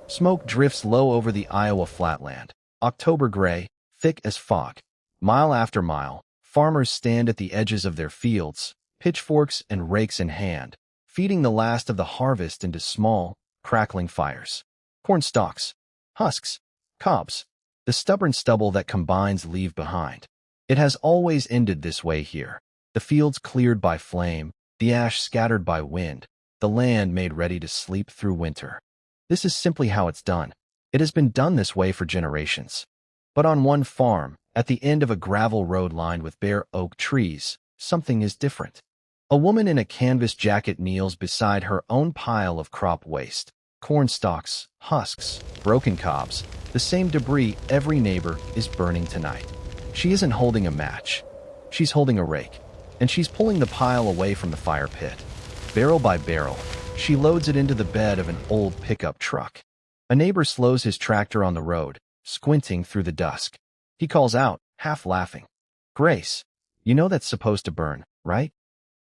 Smoke drifts low over the Iowa flatland. October gray, thick as fog. Mile after mile, farmers stand at the edges of their fields, pitchforks and rakes in hand, feeding the last of the harvest into small, crackling fires. Corn stalks, husks, cobs, the stubborn stubble that combines leave behind. It has always ended this way here. The fields cleared by flame, the ash scattered by wind, the land made ready to sleep through winter. This is simply how it's done. It has been done this way for generations. But on one farm, at the end of a gravel road lined with bare oak trees, something is different. A woman in a canvas jacket kneels beside her own pile of crop waste. Corn stalks, husks, broken cobs, the same debris every neighbor is burning tonight. She isn't holding a match. She's holding a rake, and she's pulling the pile away from the fire pit. Barrel by barrel, she loads it into the bed of an old pickup truck. A neighbor slows his tractor on the road, squinting through the dusk. He calls out, half laughing, "Grace, you know that's supposed to burn, right?"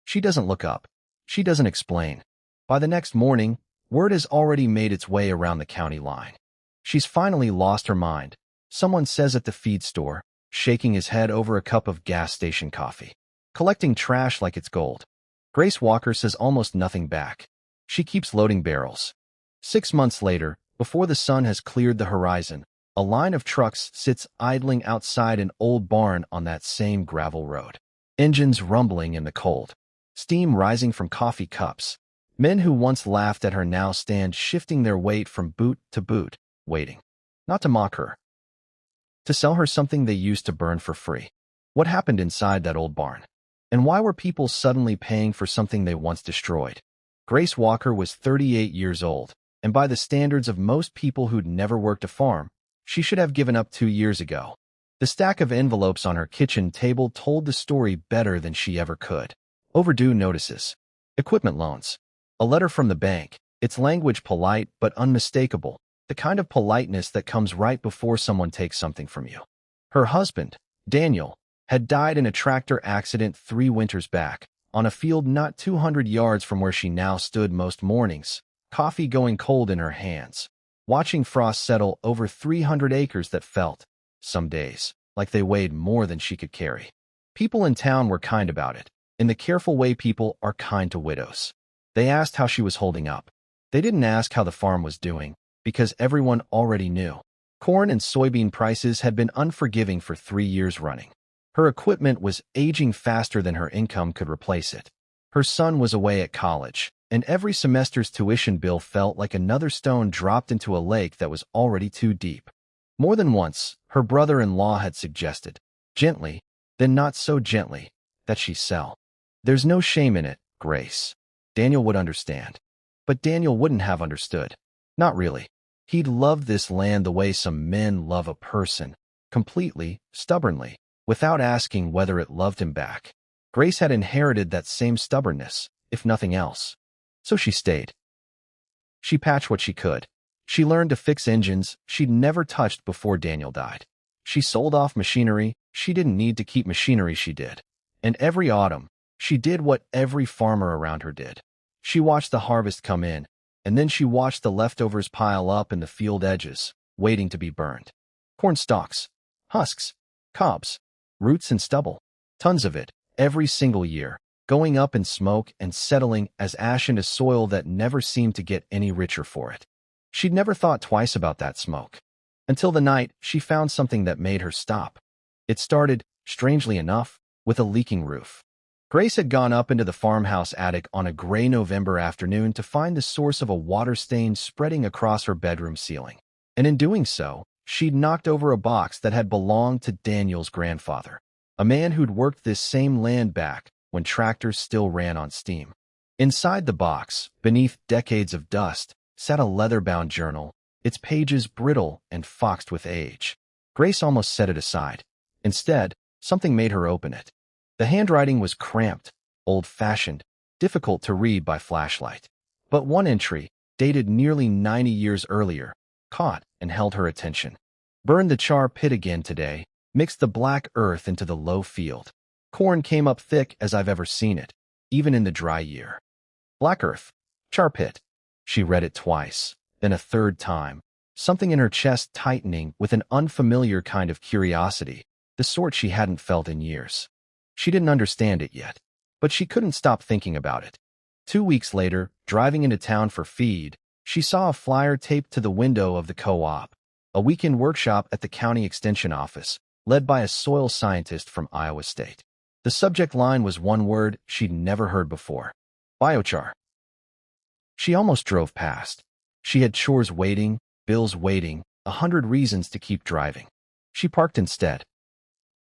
She doesn't look up. She doesn't explain. By the next morning, word has already made its way around the county line. She's finally lost her mind, someone says at the feed store, shaking his head over a cup of gas station coffee. Collecting trash like it's gold. Grace Walker says almost nothing back. She keeps loading barrels. 6 months later, before the sun has cleared the horizon, a line of trucks sits idling outside an old barn on that same gravel road. Engines rumbling in the cold. Steam rising from coffee cups. Men who once laughed at her now stand shifting their weight from boot to boot, waiting. Not to mock her. To sell her something they used to burn for free. What happened inside that old barn? And why were people suddenly paying for something they once destroyed? Grace Walker was 38 years old, and by the standards of most people who'd never worked a farm, she should have given up 2 years ago. The stack of envelopes on her kitchen table told the story better than she ever could. Overdue notices. Equipment loans. A letter from the bank, its language polite but unmistakable, the kind of politeness that comes right before someone takes something from you. Her husband, Daniel, had died in a tractor accident 3 winters back, on a field not 200 yards from where she now stood most mornings, coffee going cold in her hands, watching frost settle over 300 acres that felt, some days, like they weighed more than she could carry. People in town were kind about it, in the careful way people are kind to widows. They asked how she was holding up. They didn't ask how the farm was doing, because everyone already knew. Corn and soybean prices had been unforgiving for 3 years running. Her equipment was aging faster than her income could replace it. Her son was away at college, and every semester's tuition bill felt like another stone dropped into a lake that was already too deep. More than once, her brother-in-law had suggested, gently, then not so gently, that she sell. There's no shame in it, Grace. Daniel would understand. But Daniel wouldn't have understood. Not really. He'd loved this land the way some men love a person, completely, stubbornly, without asking whether it loved him back. Grace had inherited that same stubbornness, if nothing else. So she stayed. She patched what she could. She learned to fix engines she'd never touched before Daniel died. She sold off machinery she didn't need to keep machinery she did. And every autumn, she did what every farmer around her did. She watched the harvest come in, and then she watched the leftovers pile up in the field edges, waiting to be burned. Corn stalks, husks, cobs, roots and stubble. Tons of it, every single year, going up in smoke and settling as ash into soil that never seemed to get any richer for it. She'd never thought twice about that smoke. Until the night she found something that made her stop. It started, strangely enough, with a leaking roof. Grace had gone up into the farmhouse attic on a gray November afternoon to find the source of a water stain spreading across her bedroom ceiling. And in doing so, she'd knocked over a box that had belonged to Daniel's grandfather, a man who'd worked this same land back when tractors still ran on steam. Inside the box, beneath decades of dust, sat a leather-bound journal, its pages brittle and foxed with age. Grace almost set it aside. Instead, something made her open it. The handwriting was cramped, old-fashioned, difficult to read by flashlight. But one entry, dated nearly 90 years earlier, caught and held her attention. Burned the char pit again today, mixed the black earth into the low field. Corn came up thick as I've ever seen it, even in the dry year. Black earth, char pit. She read it twice, then a third time, something in her chest tightening with an unfamiliar kind of curiosity, the sort she hadn't felt in years. She didn't understand it yet, but she couldn't stop thinking about it. 2 weeks later, driving into town for feed, she saw a flyer taped to the window of the co-op, a weekend workshop at the county extension office, led by a soil scientist from Iowa State. The subject line was one word she'd never heard before: biochar. She almost drove past. She had chores waiting, bills waiting, 100 reasons to keep driving. She parked instead.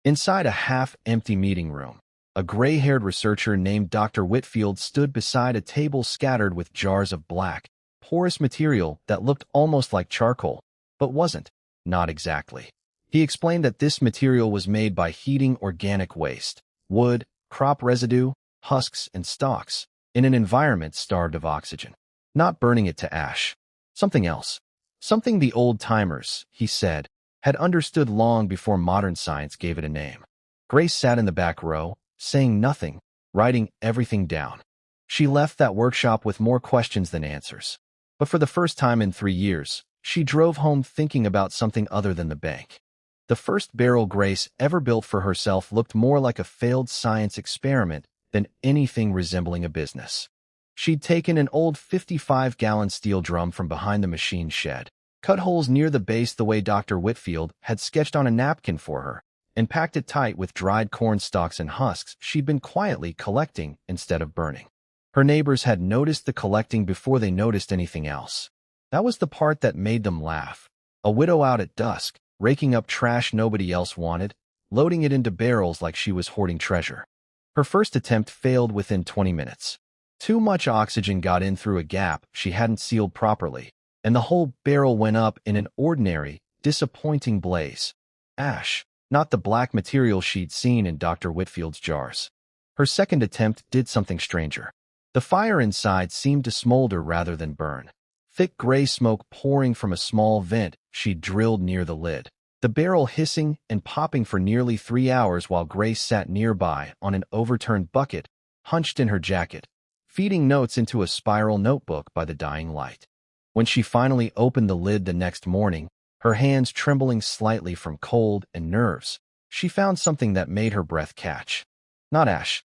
Inside a half-empty meeting room, a gray-haired researcher named Dr. Whitfield stood beside a table scattered with jars of black, porous material that looked almost like charcoal, but wasn't. Not exactly. He explained that this material was made by heating organic waste, wood, crop residue, husks, and stalks, in an environment starved of oxygen. Not burning it to ash. Something else. Something the old-timers, he said, had understood long before modern science gave it a name. Grace sat in the back row, saying nothing, writing everything down. She left that workshop with more questions than answers. But for the first time in 3 years, she drove home thinking about something other than the bank. The first barrel Grace ever built for herself looked more like a failed science experiment than anything resembling a business. She'd taken an old 55-gallon steel drum from behind the machine shed, cut holes near the base the way Dr. Whitfield had sketched on a napkin for her, and packed it tight with dried corn stalks and husks she'd been quietly collecting instead of burning. Her neighbors had noticed the collecting before they noticed anything else. That was the part that made them laugh. A widow out at dusk, raking up trash nobody else wanted, loading it into barrels like she was hoarding treasure. Her first attempt failed within 20 minutes. Too much oxygen got in through a gap she hadn't sealed properly, and the whole barrel went up in an ordinary, disappointing blaze. Ash, not the black material she'd seen in Dr. Whitfield's jars. Her second attempt did something stranger. The fire inside seemed to smolder rather than burn. Thick gray smoke pouring from a small vent she'd drilled near the lid. The barrel hissing and popping for nearly 3 hours while Grace sat nearby on an overturned bucket, hunched in her jacket, feeding notes into a spiral notebook by the dying light. When she finally opened the lid the next morning, her hands trembling slightly from cold and nerves, she found something that made her breath catch. Not ash.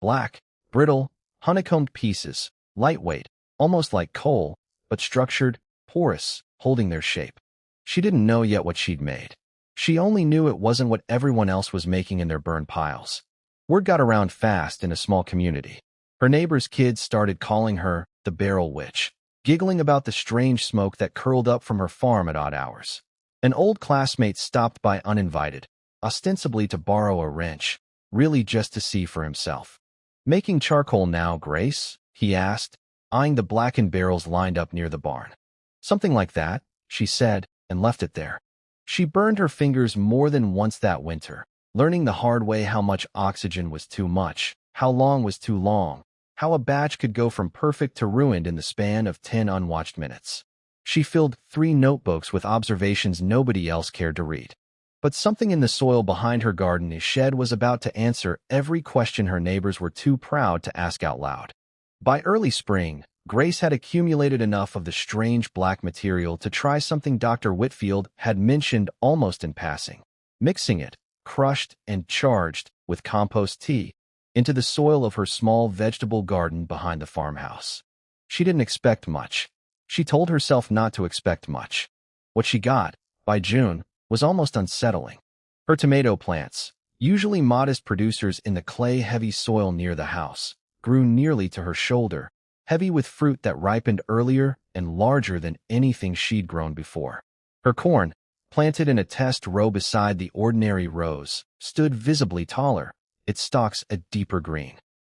Black, brittle, honeycombed pieces, lightweight, almost like coal, but structured, porous, holding their shape. She didn't know yet what she'd made. She only knew it wasn't what everyone else was making in their burn piles. Word got around fast in a small community. Her neighbors' kids started calling her the Barrel Witch, giggling about the strange smoke that curled up from her farm at odd hours. An old classmate stopped by uninvited, ostensibly to borrow a wrench, really just to see for himself. "Making charcoal now, Grace?" he asked, eyeing the blackened barrels lined up near the barn. "Something like that," she said, and left it there. She burned her fingers more than once that winter, learning the hard way how much oxygen was too much, how long was too long, how a batch could go from perfect to ruined in the span of 10 unwatched minutes. She filled 3 notebooks with observations nobody else cared to read. But something in the soil behind her garden shed was about to answer every question her neighbors were too proud to ask out loud. By early spring, Grace had accumulated enough of the strange black material to try something Dr. Whitfield had mentioned almost in passing: mixing it, crushed and charged, with compost tea, into the soil of her small vegetable garden behind the farmhouse. She didn't expect much. She told herself not to expect much. What she got, by June, was almost unsettling. Her tomato plants, usually modest producers in the clay-heavy soil near the house, grew nearly to her shoulder, heavy with fruit that ripened earlier and larger than anything she'd grown before. Her corn, planted in a test row beside the ordinary rows, stood visibly taller, its stalks a deeper green.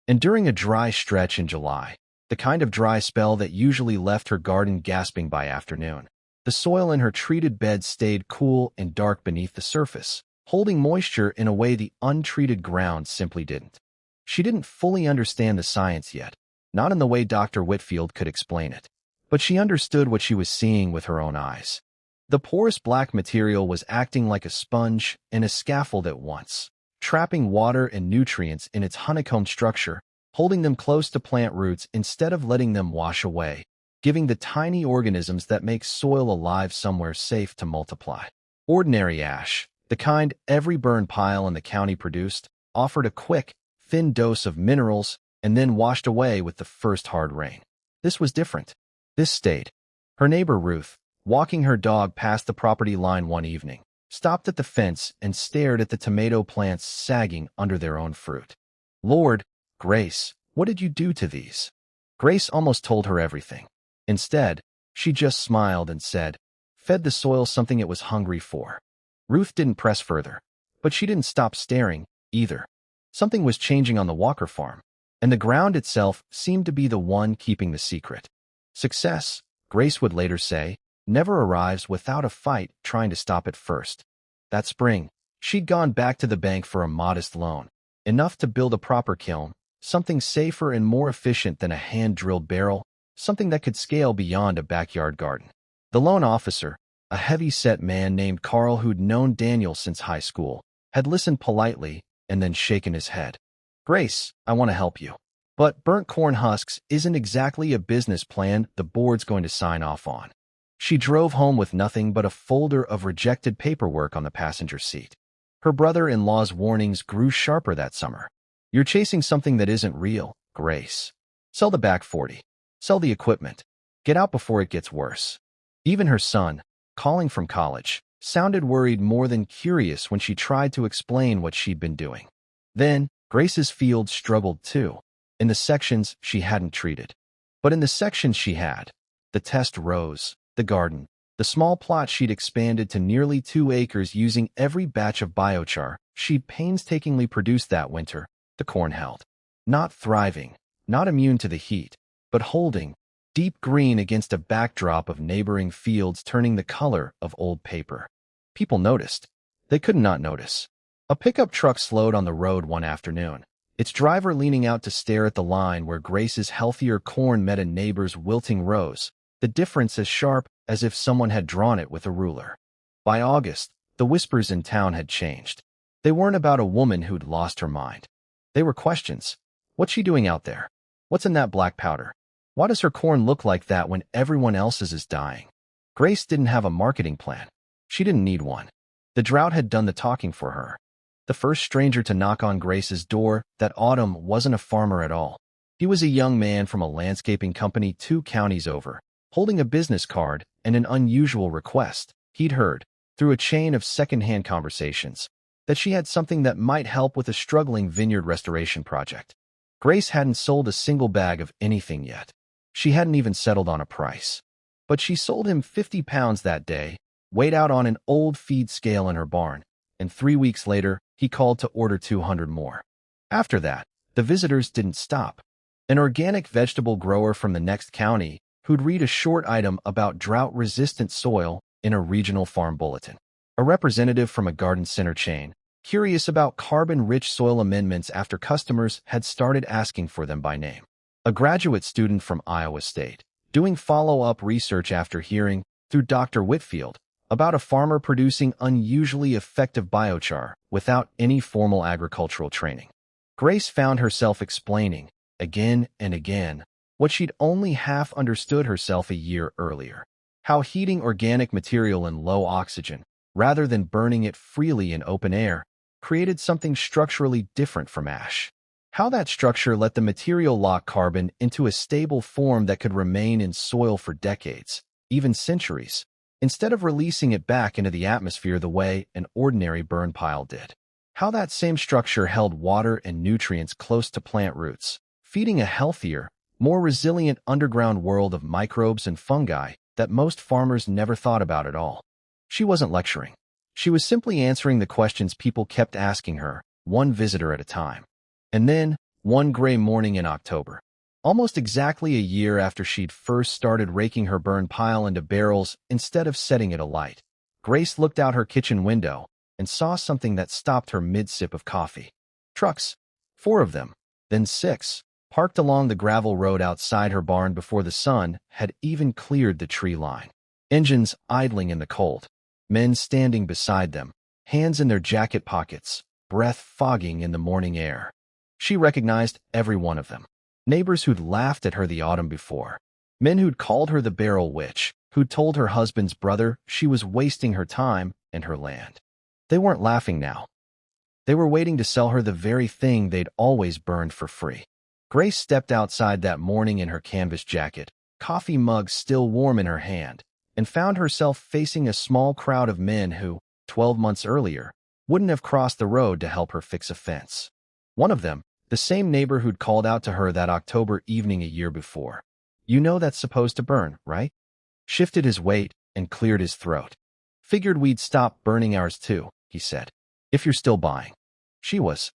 And during a dry stretch in July, the kind of dry spell that usually left her garden gasping by afternoon, the soil in her treated bed stayed cool and dark beneath the surface, holding moisture in a way the untreated ground simply didn't. She didn't fully understand the science yet, not in the way Dr. Whitfield could explain it, but she understood what she was seeing with her own eyes. The porous black material was acting like a sponge and a scaffold at once, trapping water and nutrients in its honeycomb structure, holding them close to plant roots instead of letting them wash away, giving the tiny organisms that make soil alive somewhere safe to multiply. Ordinary ash, the kind every burn pile in the county produced, offered a quick, thin dose of minerals and then washed away with the first hard rain. This was different. This stayed. Her neighbor Ruth, walking her dog past the property line one evening, stopped at the fence and stared at the tomato plants sagging under their own fruit. "Lord, Grace, what did you do to these?" Grace almost told her everything. Instead, she just smiled and said, "Fed the soil something it was hungry for." Ruth didn't press further, but she didn't stop staring, either. Something was changing on the Walker farm, and the ground itself seemed to be the one keeping the secret. Success, Grace would later say, never arrives without a fight trying to stop it first. That spring, she'd gone back to the bank for a modest loan, enough to build a proper kiln, something safer and more efficient than a hand-drilled barrel, something that could scale beyond a backyard garden. The loan officer, a heavy-set man named Carl who'd known Daniel since high school, had listened politely and then shaken his head. "Grace, I want to help you. But burnt corn husks isn't exactly a business plan the board's going to sign off on." She drove home with nothing but a folder of rejected paperwork on the passenger seat. Her brother-in-law's warnings grew sharper that summer. "You're chasing something that isn't real, Grace. Sell the back 40. Sell the equipment. Get out before it gets worse." Even her son, calling from college, sounded worried more than curious when she tried to explain what she'd been doing. Then, Grace's field struggled too, in the sections she hadn't treated. But in the sections she had, the test rose, the garden, the small plot she'd expanded to nearly 2 acres using every batch of biochar she'd painstakingly produced that winter, the corn held. Not thriving, not immune to the heat, but holding, deep green against a backdrop of neighboring fields turning the color of old paper. People noticed. They could not notice. A pickup truck slowed on the road one afternoon, its driver leaning out to stare at the line where Grace's healthier corn met a neighbor's wilting rows, the difference as sharp as if someone had drawn it with a ruler. By August, the whispers in town had changed. They weren't about a woman who'd lost her mind. They were questions. What's she doing out there? What's in that black powder? Why does her corn look like that when everyone else's is dying? Grace didn't have a marketing plan. She didn't need one. The drought had done the talking for her. The first stranger to knock on Grace's door that autumn wasn't a farmer at all. He was a young man from a landscaping company 2 counties over, holding a business card and an unusual request. He'd heard, through a chain of second-hand conversations, that she had something that might help with a struggling vineyard restoration project. Grace hadn't sold a single bag of anything yet. She hadn't even settled on a price. But she sold him 50 pounds that day, weighed out on an old feed scale in her barn, and 3 weeks later, he called to order 200 more. After that, the visitors didn't stop. An organic vegetable grower from the next county who'd read a short item about drought-resistant soil in a regional farm bulletin. A representative from a garden center chain, curious about carbon-rich soil amendments after customers had started asking for them by name. A graduate student from Iowa State, doing follow-up research after hearing, through Dr. Whitfield, about a farmer producing unusually effective biochar without any formal agricultural training. Grace found herself explaining, again and again, what she'd only half understood herself a year earlier. How heating organic material in low oxygen, rather than burning it freely in open air, created something structurally different from ash. How that structure let the material lock carbon into a stable form that could remain in soil for decades, even centuries, instead of releasing it back into the atmosphere the way an ordinary burn pile did. How that same structure held water and nutrients close to plant roots, feeding a healthier, more resilient underground world of microbes and fungi that most farmers never thought about at all. She wasn't lecturing. She was simply answering the questions people kept asking her, one visitor at a time. And then, one gray morning in October, almost exactly a year after she'd first started raking her burn pile into barrels instead of setting it alight, Grace looked out her kitchen window and saw something that stopped her mid-sip of coffee. Trucks, 4 of them, then 6, parked along the gravel road outside her barn before the sun had even cleared the tree line. Engines idling in the cold, men standing beside them, hands in their jacket pockets, breath fogging in the morning air. She recognized every one of them. Neighbors who'd laughed at her the autumn before. Men who'd called her the barrel witch, who'd told her husband's brother she was wasting her time and her land. They weren't laughing now. They were waiting to sell her the very thing they'd always burned for free. Grace stepped outside that morning in her canvas jacket, coffee mug still warm in her hand, and found herself facing a small crowd of men who, 12 months earlier, wouldn't have crossed the road to help her fix a fence. One of them, the same neighbor who'd called out to her that October evening a year before. "You know that's supposed to burn, right?" Shifted his weight and cleared his throat. "Figured we'd stop burning ours too," he said. "If you're still buying." She was.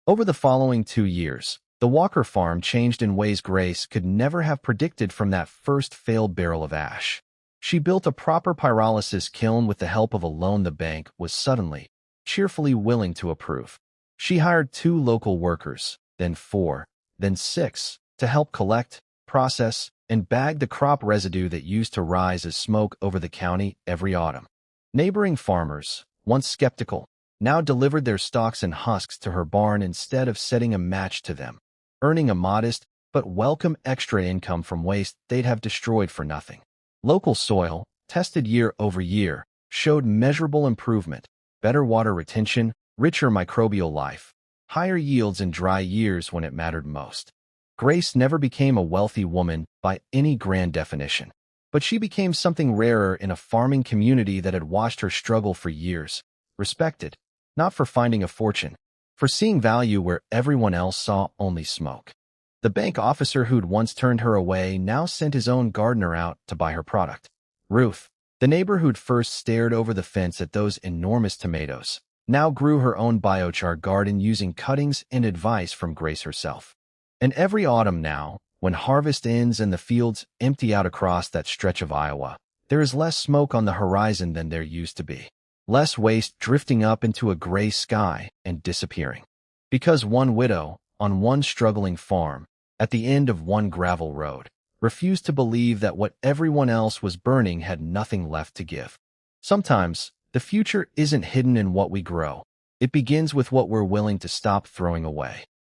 Over the following 2 years, the Walker farm changed in ways Grace could never have predicted from that first failed barrel of ash. She built a proper pyrolysis kiln with the help of a loan the bank was suddenly, cheerfully willing to approve. She hired 2 local workers, then 4, then 6, to help collect, process, and bag the crop residue that used to rise as smoke over the county every autumn. Neighboring farmers, once skeptical, now delivered their stalks and husks to her barn instead of setting a match to them, earning a modest but welcome extra income from waste they'd have destroyed for nothing. Local soil, tested year over year, showed measurable improvement, better water retention, richer microbial life, higher yields in dry years when it mattered most. Grace never became a wealthy woman by any grand definition, but she became something rarer in a farming community that had watched her struggle for years, respected, not for finding a fortune, for seeing value where everyone else saw only smoke. The bank officer who'd once turned her away now sent his own gardener out to buy her product. Ruth, the neighbor who'd first stared over the fence at those enormous tomatoes, now grew her own biochar garden using cuttings and advice from Grace herself. And every autumn now, when harvest ends and the fields empty out across that stretch of Iowa, there is less smoke on the horizon than there used to be. Less waste drifting up into a gray sky and disappearing. Because one widow, on one struggling farm, at the end of one gravel road, refused to believe that what everyone else was burning had nothing left to give. Sometimes, the future isn't hidden in what we grow. It begins with what we're willing to stop throwing away.